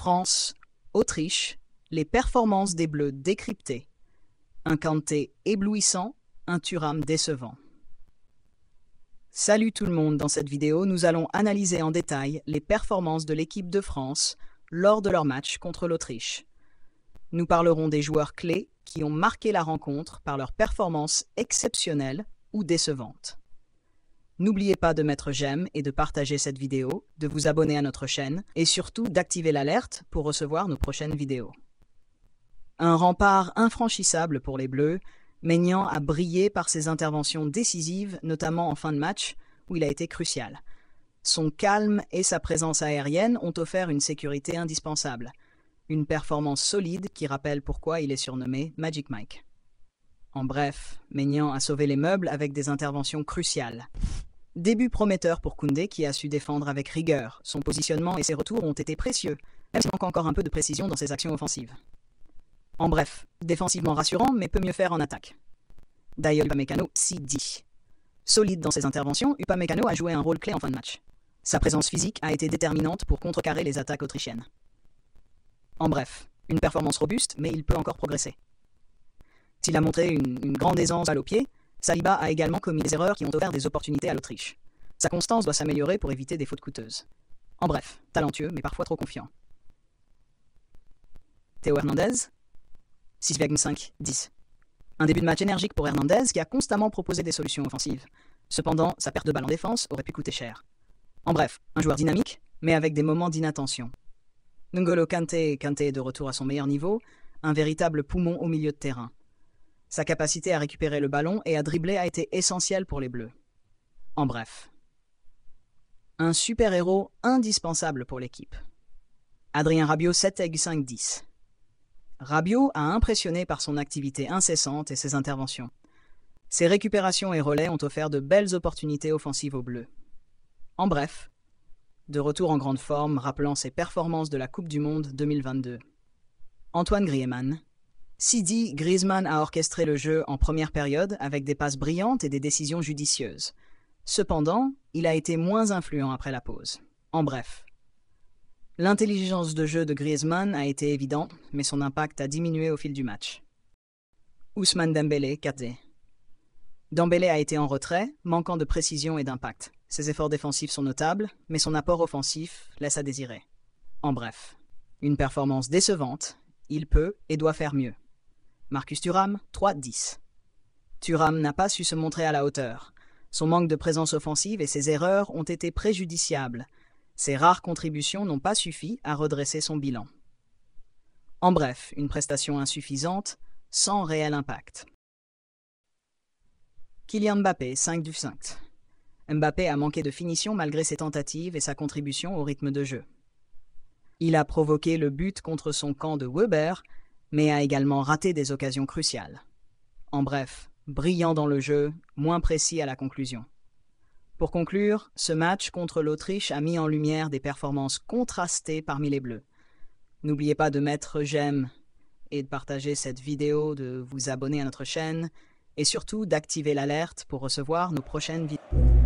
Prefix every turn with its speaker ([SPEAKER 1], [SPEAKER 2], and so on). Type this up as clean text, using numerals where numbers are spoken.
[SPEAKER 1] France, Autriche, les performances des Bleus décryptées. Un Kanté éblouissant, un Thuram décevant. Salut tout le monde, dans cette vidéo, nous allons analyser en détail les performances de l'équipe de France lors de leur match contre l'Autriche. Nous parlerons des joueurs clés qui ont marqué la rencontre par leurs performances exceptionnelles ou décevantes. N'oubliez pas de mettre j'aime et de partager cette vidéo, de vous abonner à notre chaîne et surtout d'activer l'alerte pour recevoir nos prochaines vidéos. Un rempart infranchissable pour les Bleus, Maignan a brillé par ses interventions décisives, notamment en fin de match, où il a été crucial. Son calme et sa présence aérienne ont offert une sécurité indispensable. Une performance solide qui rappelle pourquoi il est surnommé Magic Mike. En bref, Maignan a sauvé les meubles avec des interventions cruciales. Début prometteur pour Koundé qui a su défendre avec rigueur. Son positionnement et ses retours ont été précieux, même s'il manque encore un peu de précision dans ses actions offensives. En bref, défensivement rassurant, mais peut mieux faire en attaque. D'ailleurs, Upamecano s'y dit. Solide dans ses interventions, Upamecano a joué un rôle clé en fin de match. Sa présence physique a été déterminante pour contrecarrer les attaques autrichiennes. En bref, une performance robuste, mais il peut encore progresser. S'il a montré une grande aisance balle au pied, Saliba a également commis des erreurs qui ont offert des opportunités à l'Autriche. Sa constance doit s'améliorer pour éviter des fautes coûteuses. En bref, talentueux, mais parfois trop confiant. Théo Hernandez, 6,5-10. Un début de match énergique pour Hernandez qui a constamment proposé des solutions offensives. Cependant, sa perte de balle en défense aurait pu coûter cher. En bref, un joueur dynamique, mais avec des moments d'inattention. N'Golo Kanté est de retour à son meilleur niveau, un véritable poumon au milieu de terrain. Sa capacité à récupérer le ballon et à dribbler a été essentielle pour les Bleus. En bref, un super-héros indispensable pour l'équipe. Adrien Rabiot, 7,5-10. Rabiot a impressionné par son activité incessante et ses interventions. Ses récupérations et relais ont offert de belles opportunités offensives aux Bleus. En bref, de retour en grande forme, rappelant ses performances de la Coupe du Monde 2022. Antoine Griezmann. Sidi Griezmann a orchestré le jeu en première période avec des passes brillantes et des décisions judicieuses. Cependant, il a été moins influent après la pause. En bref, l'intelligence de jeu de Griezmann a été évidente, mais son impact a diminué au fil du match. Ousmane Dembélé, 4D. Dembélé a été en retrait, manquant de précision et d'impact. Ses efforts défensifs sont notables, mais son apport offensif laisse à désirer. En bref, une performance décevante, il peut et doit faire mieux. Marcus Thuram, 3-10. Thuram n'a pas su se montrer à la hauteur. Son manque de présence offensive et ses erreurs ont été préjudiciables. Ses rares contributions n'ont pas suffi à redresser son bilan. En bref, une prestation insuffisante, sans réel impact. Kylian Mbappé, 5/5. Mbappé a manqué de finition malgré ses tentatives et sa contribution au rythme de jeu. Il a provoqué le but contre son camp de Weber, mais a également raté des occasions cruciales. En bref, brillant dans le jeu, moins précis à la conclusion. Pour conclure, ce match contre l'Autriche a mis en lumière des performances contrastées parmi les Bleus. N'oubliez pas de mettre j'aime et de partager cette vidéo, de vous abonner à notre chaîne et surtout d'activer l'alerte pour recevoir nos prochaines vidéos.